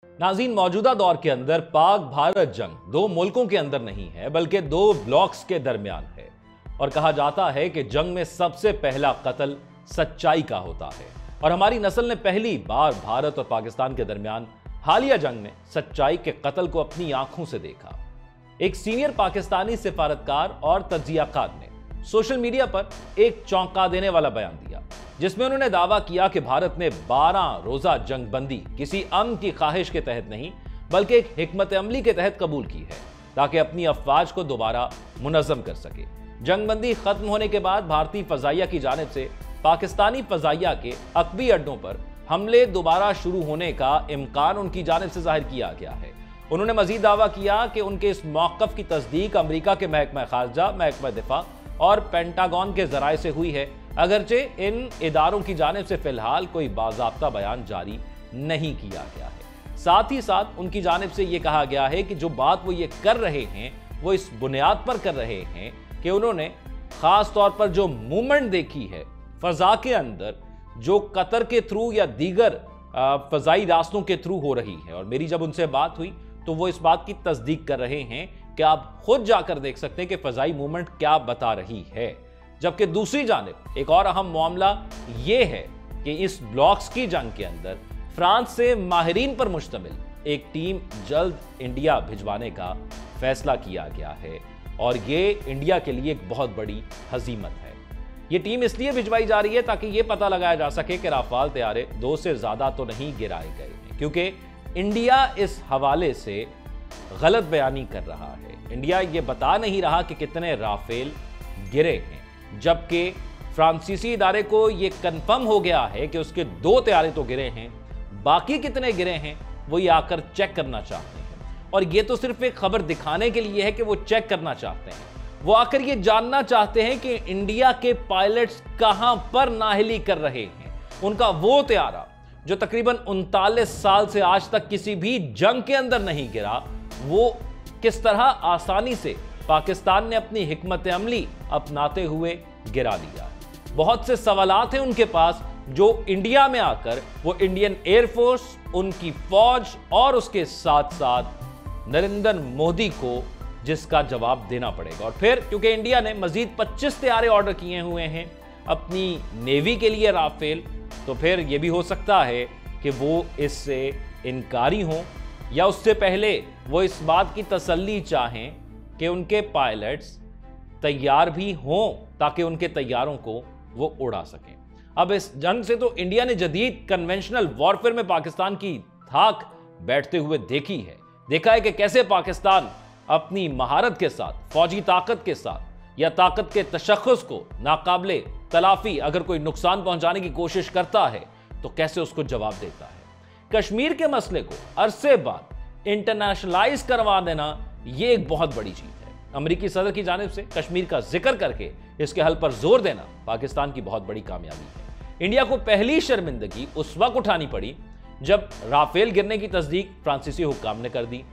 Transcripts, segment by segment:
नाज़रीन, मौजूदा दौर के अंदर पाक भारत जंग दो मुल्कों के अंदर नहीं है बल्कि दो ब्लॉक्स के दरमियान है। और कहा जाता है कि जंग में सबसे पहला कत्ल सच्चाई का होता है। और हमारी नस्ल ने पहली बार भारत और पाकिस्तान के दरमियान हालिया जंग में सच्चाई के कत्ल को अपनी आंखों से देखा। एक सीनियर पाकिस्तानी सिफारतकार और तज्जियाकार ने सोशल मीडिया पर एक चौंका देने वाला बयान दिया, जिसमें उन्होंने दावा किया कि भारत ने 12 रोजा जंग बंदी किसी अमन की ख्वाहिश के तहत नहीं बल्कि एक हिकमत अमली के तहत कबूल की है ताकि अपनी अफवाज को दोबारा मुनज़्ज़म कर सके। जंग बंदी खत्म होने के बाद भारतीय फजाइया की जानिब से पाकिस्तानी फजाइया के अकबी अड्डों पर हमले दोबारा शुरू होने का इम्कान उनकी जानिब से जाहिर किया गया है। उन्होंने मजीद दावा किया कि उनके इस मौक़िफ़ की तस्दीक अमरीका के महकमा खारजा, महकमा दिफा और पेंटागन के जराए से हुई है, अगरचे इन इदारों की जानिब से फिलहाल कोई बाज़ाब्ता बयान जारी नहीं किया गया है। साथ ही साथ उनकी जानिब से यह कहा गया है कि जो बात वो ये कर रहे हैं वो इस बुनियाद पर कर रहे हैं कि उन्होंने खास तौर पर जो मूवमेंट देखी है फजा के अंदर, जो कतर के थ्रू या दीगर फजाई रास्तों के थ्रू हो रही है। और मेरी जब उनसे बात हुई तो वो इस बात की तस्दीक कर रहे हैं कि आप खुद जाकर देख सकते हैं कि फजाई मूवमेंट क्या बता रही है। जबकि दूसरी जानिब एक और अहम मामला यह है कि इस ब्लॉक्स की जंग के अंदर फ्रांस से माहिरीन पर मुश्तमिल एक टीम जल्द इंडिया भिजवाने का फैसला किया गया है और ये इंडिया के लिए एक बहुत बड़ी हजीमत है। ये टीम इसलिए भिजवाई जा रही है ताकि यह पता लगाया जा सके कि राफाल तैयारे 2 से ज्यादा तो नहीं गिराए गए हैं, क्योंकि इंडिया इस हवाले से गलत बयानी कर रहा है। इंडिया ये बता नहीं रहा कि कितने राफेल गिरे हैं, जबकि फ्रांसीसी इदारे को यह कंफर्म हो गया है कि उसके 2 तैयारे तो गिरे हैं, बाकी कितने गिरे हैं वो ये आकर चेक करना चाहते हैं। और ये तो सिर्फ एक खबर दिखाने के लिए है कि वो चेक करना चाहते हैं, वो आकर ये जानना चाहते हैं कि इंडिया के पायलट्स कहां पर नाहिली कर रहे हैं। उनका वो तैयारा जो तकरीबन 39 साल से आज तक किसी भी जंग के अंदर नहीं गिरा, वो किस तरह आसानी से पाकिस्तान ने अपनी हिकमत अमली अपनाते हुए गिरा दिया। बहुत से सवालात हैं उनके पास जो इंडिया में आकर वो इंडियन एयरफोर्स, उनकी फौज और उसके साथ साथ नरेंद्र मोदी को जिसका जवाब देना पड़ेगा। और फिर क्योंकि इंडिया ने मजीद 25 तैयारे ऑर्डर किए हुए हैं अपनी नेवी के लिए राफेल, तो फिर यह भी हो सकता है कि वो इससे इनकारी हों या उससे पहले वो इस बात की तसल्ली चाहें कि उनके पायलट्स तैयार भी हों ताकि उनके तैयारों को वो उड़ा सकें। अब इस जंग से तो इंडिया ने जदीद कन्वेंशनल वॉरफेयर में पाकिस्तान की धाक बैठते हुए देखा है कि कैसे पाकिस्तान अपनी महारत के साथ, फौजी ताकत के साथ या ताकत के तशख्खुस को नाकाबिले तलाफी अगर कोई नुकसान पहुंचाने की कोशिश करता है तो कैसे उसको जवाब देता है। कश्मीर के मसले को अरसे बाद इंटरनेशनलाइज करवा देना यह एक बहुत बड़ी चीज है। अमेरिकी सदर की जानिब से कश्मीर का जिक्र करके इसके हल पर जोर देना पाकिस्तान की बहुत बड़ी कामयाबी है। इंडिया को पहली शर्मिंदगी उस वक्त उठानी पड़ी जब राफेल गिरने की तस्दीक फ्रांसीसी हुक्काम ने कर दी।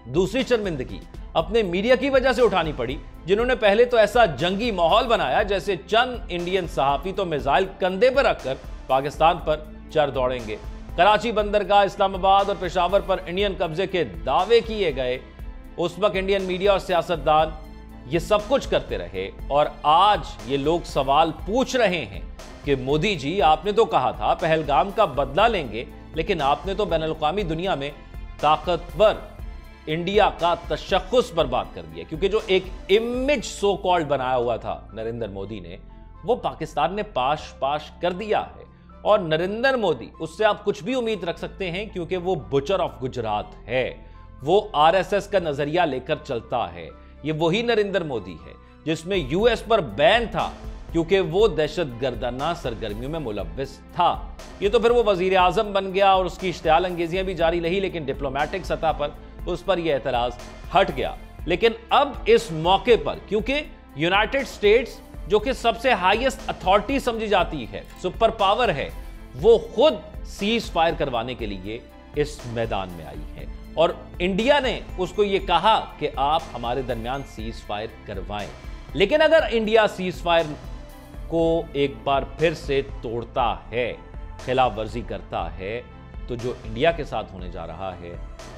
दूसरी शर्मिंदगी अपने मीडिया की वजह से उठानी पड़ी, जिन्होंने पहले तो ऐसा जंगी माहौल बनाया जैसे चंद इंडियन सहाफी तो मिसाइल कंधे पर रखकर पाकिस्तान पर चढ़ दौड़ेंगे। कराची बंदरगाह, इस्लामाबाद और पेशावर पर इंडियन कब्जे के दावे किए गए। उस वक्त इंडियन मीडिया और सियासतदान ये सब कुछ करते रहे और आज ये लोग सवाल पूछ रहे हैं कि मोदी जी, आपने तो कहा था पहलगाम का बदला लेंगे, लेकिन आपने तो बैनुल-अक़वामी दुनिया में ताकतवर इंडिया का तशख्खुस बर्बाद कर दिया। क्योंकि जो एक इमेज सो कॉल्ड बनाया हुआ था नरेंद्र मोदी ने, वो पाकिस्तान ने पाश कर दिया है। और नरेंद्र मोदी, उससे आप कुछ भी उम्मीद रख सकते हैं क्योंकि वो बुचर ऑफ गुजरात है, वो आरएसएस का नजरिया लेकर चलता है। ये वही नरेंद्र मोदी है जिसमें यूएस पर बैन था क्योंकि वो दहशतगर्दाना सरगर्मियों में मुलव्विस था। ये तो फिर वो वजीर आजम बन गया और उसकी इश्तियाल अंगेजियां भी जारी रही, लेकिन डिप्लोमेटिक सतह पर उस पर यह एतराज हट गया। लेकिन अब इस मौके पर क्योंकि यूनाइटेड स्टेट्स जो कि सबसे हाईएस्ट अथॉरिटी समझी जाती है, सुपर पावर है, वो खुद सीज फायर करवाने के लिए इस मैदान में आई है और इंडिया ने उसको ये कहा कि आप हमारे दरमियान सीज फायर करवाएं। लेकिन अगर इंडिया सीज फायर को एक बार फिर से तोड़ता है, खिलाफ वर्जी करता है, तो जो इंडिया के साथ होने जा रहा है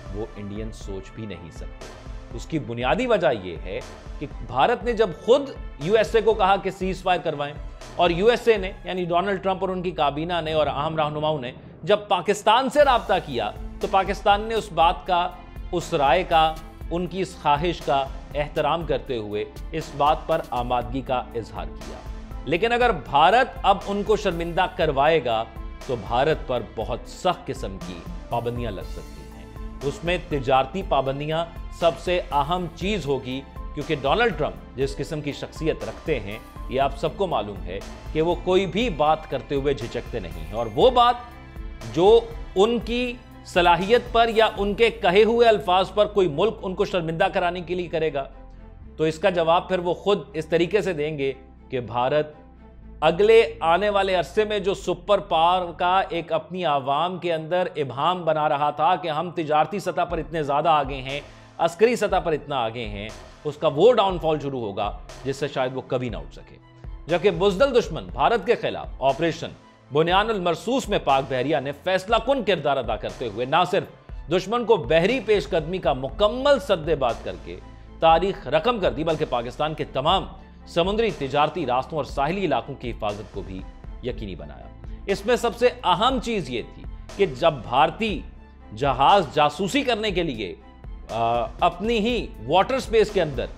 वो इंडियन सोच भी नहीं सकते। उसकी बुनियादी वजह यह है कि भारत ने जब खुद यूएसए को कहा कि सीज फायर करवाएं, और यूएसए ने यानी डोनाल्ड ट्रंप और उनकी काबीना ने और अहम रहनुमाओं ने जब पाकिस्तान से राब्ता किया तो पाकिस्तान ने उस बात का, उस राय का, उनकी इस ख्वाहिश का एहतराम करते हुए इस बात पर आमादगी का इजहार किया। लेकिन अगर भारत अब उनको शर्मिंदा करवाएगा तो भारत पर बहुत सख्त किस्म की पाबंदियां लग सकती हैं। उसमें तिजारती पाबंदियां सबसे अहम चीज होगी, क्योंकि डोनाल्ड ट्रंप जिस किस्म की शख्सियत रखते हैं ये आप सबको मालूम है कि वो कोई भी बात करते हुए झिझकते नहीं हैं, और वो बात जो उनकी सलाहियत पर या उनके कहे हुए अल्फाज पर कोई मुल्क उनको शर्मिंदा कराने के लिए करेगा तो इसका जवाब फिर वो खुद इस तरीके से देंगे कि भारत अगले आने वाले अरसे में जो सुपर पावर का एक अपनी आवाम के अंदर इबाम बना रहा था कि हम तिजारती सतह पर इतने ज्यादा आगे हैं, अस्करी सतह पर इतना आगे हैं, उसका वो डाउनफॉल शुरू होगा जिससे शायद वो कभी ना उठ सके। जबकि बुज़दिल दुश्मन भारत के खिलाफ ऑपरेशन बुनियानुल मरसूस में पाक बहरिया ने फैसला कुन किरदार अदा करते हुए ना सिर्फ दुश्मन को बहरी पेशकदमी का मुकम्मल सद्देबाज करके तारीख रकम कर दी, बल्कि पाकिस्तान के तमाम समुद्री तिजारती रास्तों और साहिली इलाकों की हिफाजत को भी यकीनी बनाया। इसमें सबसे अहम चीज ये थी कि जब भारतीय जहाज जासूसी करने के लिए अपनी ही वाटर स्पेस के अंदर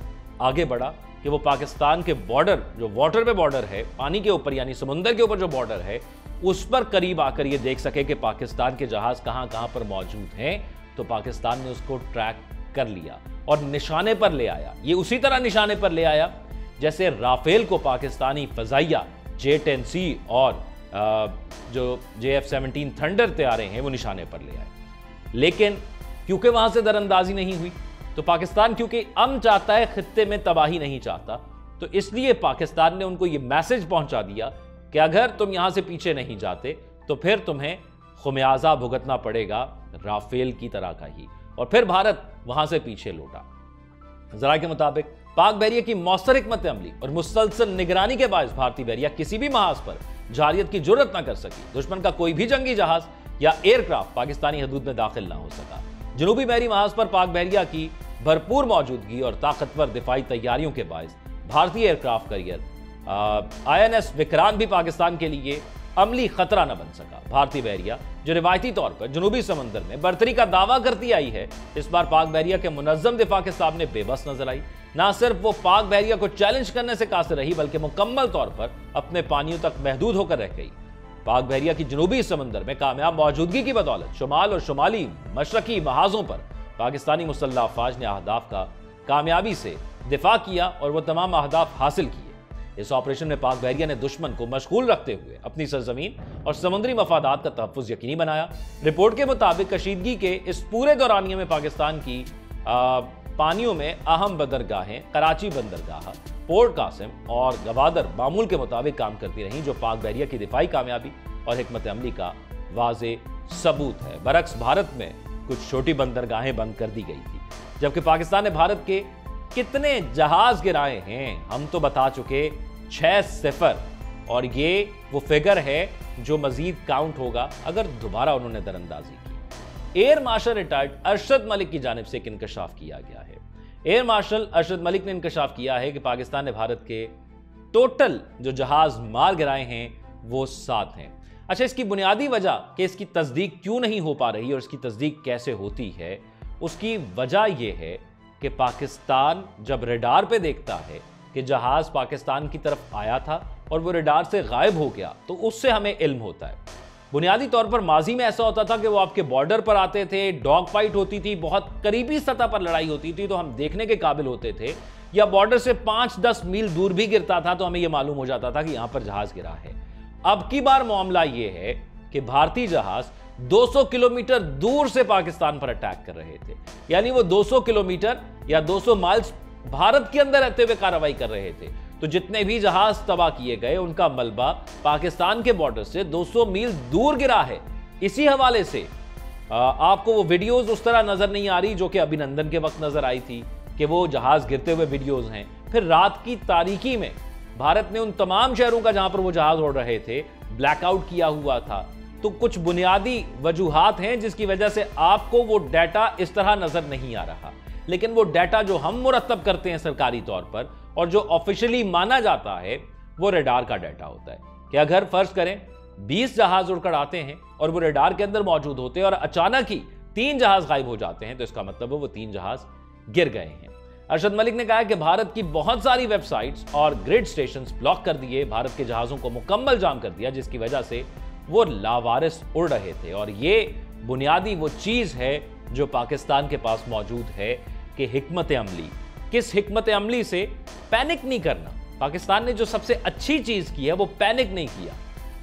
आगे बढ़ा कि वो पाकिस्तान के बॉर्डर, जो वाटर पे बॉर्डर है, पानी के ऊपर यानी समुंदर के ऊपर जो बॉर्डर है, उस पर करीब आकर ये देख सके कि पाकिस्तान के जहाज कहां कहां पर मौजूद हैं, तो पाकिस्तान ने उसको ट्रैक कर लिया और निशाने पर ले आया। ये उसी तरह निशाने पर ले आया जैसे राफेल को पाकिस्तानी फजाइया J-10C और जो JF-17 थंडर तैयारे हैं वो निशाने पर ले आए। लेकिन क्योंकि वहां से दरअंदाजी नहीं हुई तो पाकिस्तान, क्योंकि अमन चाहता है, खित्ते में तबाही नहीं चाहता, तो इसलिए पाकिस्तान ने उनको यह मैसेज पहुंचा दिया कि अगर तुम यहां से पीछे नहीं जाते तो फिर तुम्हें खुमियाजा भुगतना पड़ेगा राफेल की तरह का ही। और फिर भारत वहां से पीछे लौटा। जरा के मुताबिक पाक बहरिया की मौसर हिकमत अमली और मुसलसल निगरानी के बायस भारतीय बहरिया किसी भी महाज पर जारियत की जुर्रत न कर सकी। दुश्मन का कोई भी जंगी जहाज या एयरक्राफ्ट पाकिस्तानी हदूद में दाखिल ना हो सका। जनूबी बहरी महाज पर पाक बहरिया की भरपूर मौजूदगी और ताकतवर दिफाई तैयारियों के बायस भारतीय एयरक्राफ्ट कैरियर INS विक्रांत भी पाकिस्तान के लिए अमली खतरा न बन सका। भारतीय बहरिया जो रिवायती तौर पर जनूबी समंदर में बर्तरी का दावा करती आई है, इस बार पाक बहरिया के मुनज्जम दिफा के सामने बेबस नजर आई। ना सिर्फ वो पाक बहरिया को चैलेंज करने से कासिर रही, बल्कि मुकम्मल तौर पर अपने पानियों तक महदूद होकर रह गई। पाक बहरिया की जनूबी समंदर में कामयाब मौजूदगी की बदौलत शुमाल और शुमाली मशरकी महाजों पर पाकिस्तानी मुसल्लह अफवाज ने अहदाफ का कामयाबी से दिफा किया और वह तमाम अहदाफ हासिल किए। इस ऑपरेशन में पाक बहरिया ने दुश्मन को मशगूल रखते हुए अपनी सरजमीन और समुद्री मफादात का तहफ़्फ़ुज़ यकीनी बनाया। रिपोर्ट के मुताबिक कशीदगी के इस पूरे दौरानिये में पाकिस्तान की पानियों में अहम बंदरगाहें कराची बंदरगाह, पोर्ट कासिम और गवादर मामूल के मुताबिक काम करती रहीं, जो पाक बहरिया की दिफाई कामयाबी और हिकमत अमली का वाज़े सबूत है। बरक्स भारत में कुछ छोटी बंदरगाहें बंद कर दी गई थी, जबकि पाकिस्तान ने भारत के कितने जहाज गिराए हैं हम तो बता चुके, 6-0, और ये वो फिगर है जो मजीद काउंट होगा अगर दोबारा उन्होंने दरअंदाजी की। Air marshal retired Arshad Malik की जानिब से एक इंकशाफ किया गया है। एयर मार्शल अरशद मलिक ने इंकशाफ किया है कि पाकिस्तान ने भारत के टोटल जो जहाज मार गिराए हैं वो 7 हैं। अच्छा, इसकी बुनियादी वजह कि इसकी तस्दीक क्यों नहीं हो पा रही और इसकी तस्दीक कैसे होती है, उसकी वजह यह है कि पाकिस्तान जब रडार पे देखता है कि जहाज पाकिस्तान की तरफ आया था और वो रडार से गायब हो गया, तो उससे हमें इल्म होता है। बुनियादी तौर पर माजी में ऐसा होता था कि वो आपके बॉर्डर पर आते थे, डॉग फाइट होती थी, बहुत करीबी सतह पर लड़ाई होती थी तो हम देखने के काबिल होते थे, या बॉर्डर से 5-10 मील दूर भी गिरता था तो हमें यह मालूम हो जाता था कि यहां पर जहाज गिरा है। अब की बार मामला यह है कि भारतीय जहाज 200 किलोमीटर दूर से पाकिस्तान पर अटैक कर रहे थे, यानी वो 200 किलोमीटर या 200 माइल्स भारत के अंदर रहते हुए कार्रवाई कर रहे थे। तो जितने भी जहाज तबाह किए गए उनका मलबा पाकिस्तान के बॉर्डर से 200 मील दूर गिरा है। इसी हवाले से आपको वो वीडियोस उस तरह नजर नहीं आ रही जो कि अभिनंदन के वक्त नजर आई थी कि वो जहाज गिरते हुए वीडियोस हैं। फिर रात की तारीकी में भारत ने उन तमाम शहरों का जहां पर वो जहाज उड़ रहे थे ब्लैकआउट किया हुआ था, तो कुछ बुनियादी वजूहात हैं जिसकी वजह से आपको वो डाटा इस तरह नजर नहीं आ रहा, लेकिन वो डाटा जो हम मुरत्तब करते हैं सरकारी तौर पर और जो ऑफिशियली माना जाता है वो रेडार का डाटा होता है कि अगर फर्ज करें 20 जहाज उड़कर आते हैं और वो रेडार के अंदर मौजूद होते हैं और अचानक ही 3 जहाज गायब हो जाते हैं, तो इसका मतलब है वो 3 जहाज गिर गए हैं। अरशद मलिक ने कहा कि भारत की बहुत सारी वेबसाइट्स और ग्रिड स्टेशंस ब्लॉक कर दिए, भारत के जहाजों को मुकम्मल जाम कर दिया, जिसकी वजह से वो लावारिस उड़ रहे थे। और ये बुनियादी वो चीज है जो पाकिस्तान के पास मौजूद है कि हिकमत अमली, किस हिकमत अमली से पैनिक नहीं करना। पाकिस्तान ने जो सबसे अच्छी चीज की है वो पैनिक नहीं किया।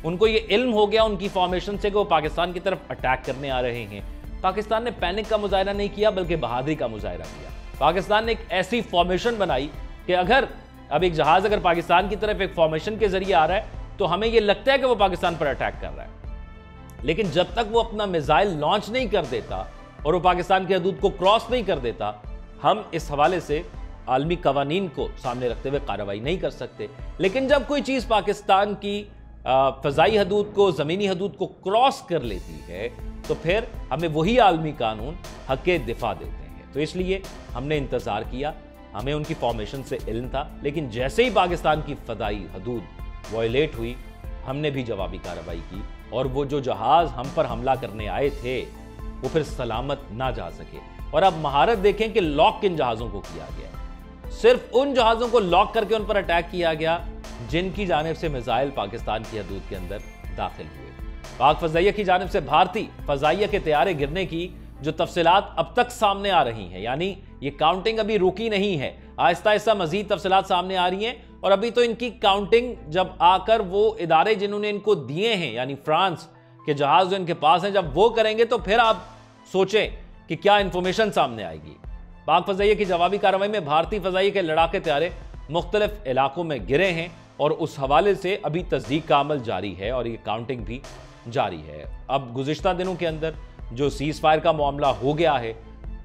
उनको ये इल्म हो गया उनकी फॉर्मेशन से कि वो पाकिस्तान की तरफ अटैक करने आ रहे हैं। पाकिस्तान ने पैनिक का मुजाहरा नहीं किया बल्कि बहादुरी का मुजाहरा किया। पाकिस्तान ने एक ऐसी फॉर्मेशन बनाई कि अगर अब एक जहाज अगर पाकिस्तान की तरफ एक फॉर्मेशन के जरिए आ रहा है तो हमें यह लगता है कि वो पाकिस्तान पर अटैक कर रहा है, लेकिन जब तक वो अपना मिसाइल लॉन्च नहीं कर देता और वो पाकिस्तान की हदूद को क्रॉस नहीं कर देता, हम इस हवाले से आलमी कवानीन को सामने रखते हुए कार्रवाई नहीं कर सकते। लेकिन जब कोई चीज पाकिस्तान की फजाई हदूद को, जमीनी हदूद को क्रॉस कर लेती है तो फिर हमें वही आलमी कानून हक़ दिफा देते हैं। तो इसलिए हमने इंतजार किया, हमें उनकी फॉर्मेशन से इल्म था, लेकिन जैसे ही पाकिस्तान की फदाई हदूद वायलेट हुई हमने भी जवाबी कार्रवाई की और वो जो जहाज हम पर हमला करने आए थे वो फिर सलामत ना जा सके। और अब महारत देखें कि लॉक किन जहाजों को किया गया, सिर्फ उन जहाजों को लॉक करके उन पर अटैक किया गया जिनकी जानिब से मिसाइल पाकिस्तान की हदूद के अंदर दाखिल हुए। पाक फजाइया की जानिब से भारतीय फजाइया के तैयारे गिरने की जो तफसीलात अब तक सामने आ रही हैं, यानी ये काउंटिंग अभी रुकी नहीं है, आहिस्ता आहिस्ता मजीद तफसीलात सामने आ रही हैं। और अभी तो इनकी काउंटिंग जब आकर वो इदारे जिन्होंने इनको दिए हैं, यानी फ्रांस के जहाज जो इनके पास हैं, जब वो करेंगे तो फिर आप सोचें कि क्या इंफॉर्मेशन सामने आएगी। पाक फजाइया की जवाबी कार्रवाई में भारतीय फजाइया के लड़ाके तैयारे मुख्तलिफ इलाकों में गिरे हैं और उस हवाले से अभी तस्दीक का अमल जारी है और ये काउंटिंग भी जारी है। अब गुज़िश्ता दिनों के अंदर जो सीज फायर का मामला हो गया है,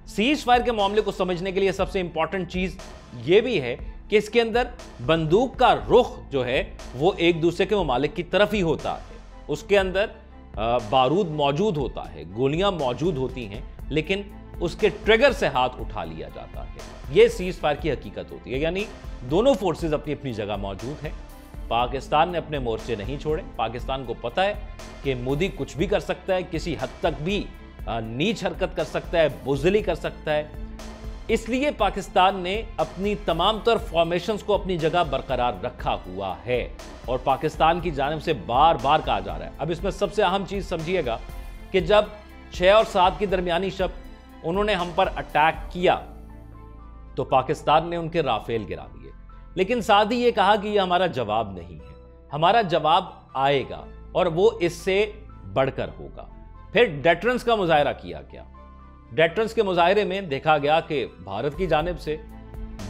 सीज फायर के मामले को समझने के लिए सबसे इंपॉर्टेंट चीज ये भी है कि इसके अंदर बंदूक का रुख जो है वो एक दूसरे के ममालिक की तरफ ही होता है, उसके अंदर बारूद मौजूद होता है, गोलियां मौजूद होती हैं, लेकिन उसके ट्रिगर से हाथ उठा लिया जाता है। यह सीज फायर की हकीकत होती है, यानी दोनों फोर्सेस अपनी अपनी जगह मौजूद हैं। पाकिस्तान ने अपने मोर्चे नहीं छोड़े। पाकिस्तान को पता है कि मोदी कुछ भी कर सकता है, किसी हद तक भी नीच हरकत कर सकता है, बुज़दिली कर सकता है। इसलिए पाकिस्तान ने अपनी तमाम तर फॉर्मेशंस को अपनी जगह बरकरार रखा हुआ है और पाकिस्तान की जानिब से बार बार कहा जा रहा है। अब इसमें सबसे अहम चीज समझिएगा कि जब 6 और 7 की दरमियानी शब उन्होंने हम पर अटैक किया तो पाकिस्तान ने उनके राफेल गिरा दिए, लेकिन साथ ही ये कहा कि यह हमारा जवाब नहीं है, हमारा जवाब आएगा और वो इससे बढ़कर होगा। फिर डेटरेंस का मुजाहरा किया गया। डेटरेंस के मुजाहरे में देखा गया कि भारत की जानिब से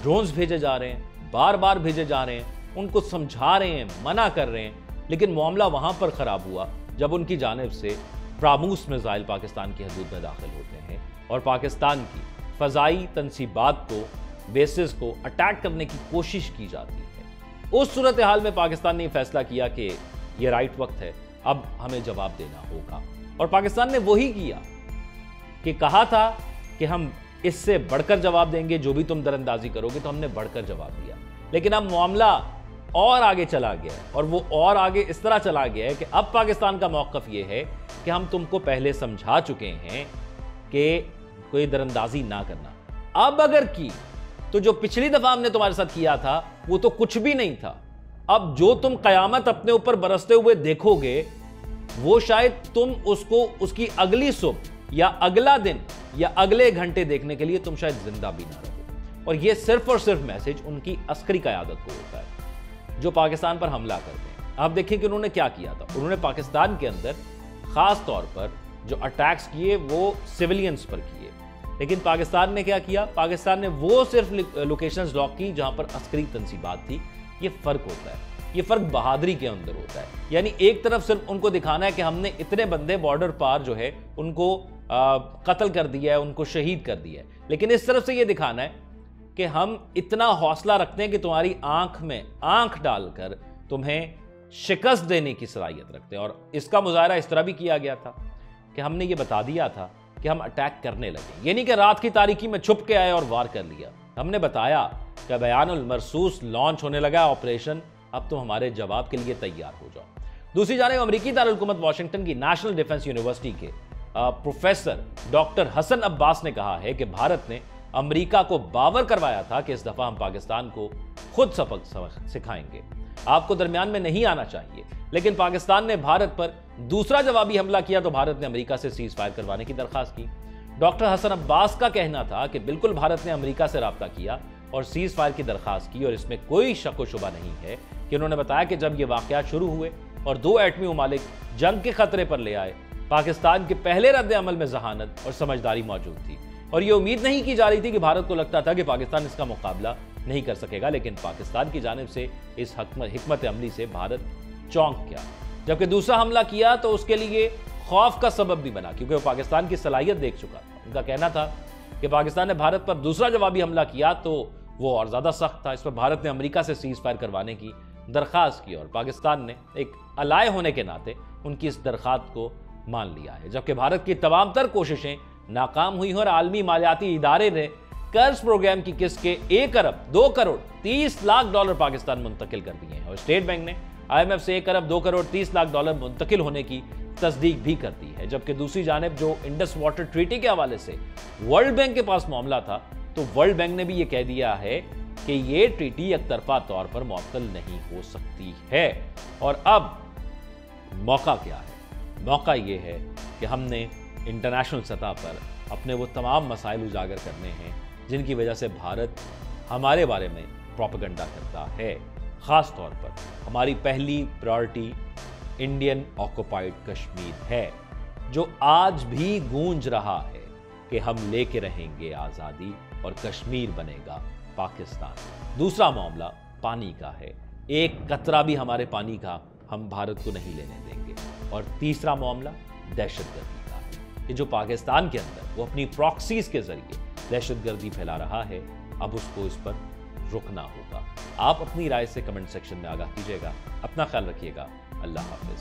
ड्रोन्स भेजे जा रहे हैं, बार बार भेजे जा रहे हैं, उनको समझा रहे हैं, मना कर रहे हैं, लेकिन मामला वहां पर खराब हुआ जब उनकी जानिब से प्रामूस मिसाइल पाकिस्तान की हदूद में दाखिल होते हैं और पाकिस्तान की फजाई तनसीबात को, बेसिस को अटैक करने की कोशिश की जाती है। उस सूरत हाल में पाकिस्तान ने फैसला किया कि यह राइट वक्त है, अब हमें जवाब देना होगा। और पाकिस्तान ने वही किया कि कहा था कि हम इससे बढ़कर जवाब देंगे, जो भी तुम दरअंदाजी करोगे, तो हमने बढ़कर जवाब दिया। लेकिन अब मामला और आगे चला गया है और वो और आगे इस तरह चला गया है कि अब पाकिस्तान का मौक़िफ़ ये है कि हम तुमको पहले समझा चुके हैं कि कोई दरअंदाजी ना करना, अब अगर की तो जो पिछली दफा हमने तुम्हारे साथ किया था वो तो कुछ भी नहीं था। अब जो तुम कयामत अपने ऊपर बरसते हुए देखोगे वो शायद तुम उसको उसकी अगली सुबह या अगला दिन या अगले घंटे देखने के लिए तुम शायद जिंदा भी ना रहो। और ये सिर्फ और सिर्फ मैसेज उनकी अस्करी क़यादत को होता है जो पाकिस्तान पर हमला करते हैं। आप देखिए कि उन्होंने क्या किया था। उन्होंने पाकिस्तान के अंदर खास तौर पर जो अटैक्स किए वो सिविलियंस पर किए, लेकिन पाकिस्तान ने क्या किया, पाकिस्तान ने वो सिर्फ लोकेशंस लॉक की जहां पर अस्करी तंसीबात थी। ये फर्क होता है, ये फर्क बहादुरी के अंदर होता है। यानी एक तरफ सिर्फ उनको दिखाना है कि हमने इतने बंदे बॉर्डर पार जो है उनको कत्ल कर दिया है, उनको शहीद कर दिया है, लेकिन इस तरफ से ये दिखाना है कि हम इतना हौसला रखते हैं कि तुम्हारी आंख में आंख डालकर तुम्हें शिकस्त देने की सलाहियत रखते हैं। और इसका मुजाहरा इस तरह भी किया गया था कि हमने ये बता दिया था कि हम अटैक करने लगे, ये नहीं कि रात की तारीकी में छुप के आए और वार कर लिया। हमने बताया कि बयानुल मरसूस लॉन्च होने लगा ऑपरेशन, अब तुम हमारे जवाब के लिए तैयार हो जाओ। दूसरी जानिब अमेरिकी दारुल-हुकूमत वाशिंगटन की नेशनल डिफेंस यूनिवर्सिटी के प्रोफेसर डॉक्टर हसन अब्बास ने कहा है कि भारत ने अमेरिका को बावर करवाया था कि इस दफा हम पाकिस्तान को खुद सबक सिखाएंगे, आपको दरमियान में नहीं आना चाहिए। लेकिन पाकिस्तान ने भारत पर दूसरा जवाबी हमला किया तो भारत ने अमेरिका से सीज फायर करवाने की दरखास्त की। डॉक्टर हसन अब्बास का कहना था कि बिल्कुल भारत ने अमेरिका से राब्ता किया और सीज फायर की दरखास्त की, और इसमें कोई शक व शुबा नहीं है कि उन्होंने बताया कि जब ये वाकयात शुरू हुए और दो एटमी ममालिक जंग के खतरे पर ले आए, पाकिस्तान के पहले रद्द अमल में जहानत और समझदारी मौजूद थी और ये उम्मीद नहीं की जा रही थी कि भारत को लगता था कि पाकिस्तान इसका मुकाबला नहीं कर सकेगा। लेकिन पाकिस्तान की जानिब से इस हिकमत अमली से भारत चौंक गया। जबकि दूसरा हमला किया तो उसके लिए खौफ का सबब भी बना, क्योंकि वो पाकिस्तान की सलाहियत देख चुका था। उनका कहना था कि पाकिस्तान ने भारत पर दूसरा जवाबी हमला किया तो वो और ज्यादा सख्त था। इस पर भारत ने अमेरिका से सीज फायर करवाने की दरखास्त की और पाकिस्तान ने एक अलाय होने के नाते उनकी इस दरखास्त को मान लिया है। जबकि भारत की तमाम तर कोशिशें नाकाम हुई और आलमी मालियाती इदारे ने कर्ज प्रोग्राम की किस्त के 1 अरब 2 करोड़ 30 लाख डॉलर पाकिस्तान मुंतकिल कर दिए हैं और स्टेट बैंक ने IMF से 1 अरब 2 करोड़ 30 लाख डॉलर मुंतकिल होने की तस्दीक भी कर दी है। जबकि दूसरी जानिब जो इंडस वाटर ट्रीटी के हवाले से वर्ल्ड बैंक के पास मामला था, तो वर्ल्ड बैंक ने भी ये कह दिया है कि ये ट्रीटी एक तरफा तौर पर मुअत्तल नहीं हो सकती है। और अब मौका क्या है? मौका ये है कि हमने इंटरनेशनल सतह पर अपने वो तमाम मसाइल उजागर करने हैं जिनकी वजह से भारत हमारे बारे में प्रोपेगेंडा करता है। ख़ास तौर पर हमारी पहली प्रायोरिटी इंडियन ऑक्युपाइड कश्मीर है, जो आज भी गूंज रहा है कि हम लेके रहेंगे आज़ादी और कश्मीर बनेगा पाकिस्तान। दूसरा मामला पानी का है, एक कतरा भी हमारे पानी का हम भारत को नहीं लेने देंगे। और तीसरा मामला दहशतगर्दी का है कि जो पाकिस्तान के अंदर वो अपनी प्रॉक्सीज के जरिए दहशतगर्दी फैला रहा है, अब उसको इस पर रुकना होगा। आप अपनी राय से कमेंट सेक्शन में आगाह कीजिएगा। अपना ख्याल रखिएगा। अल्लाह हाफिज।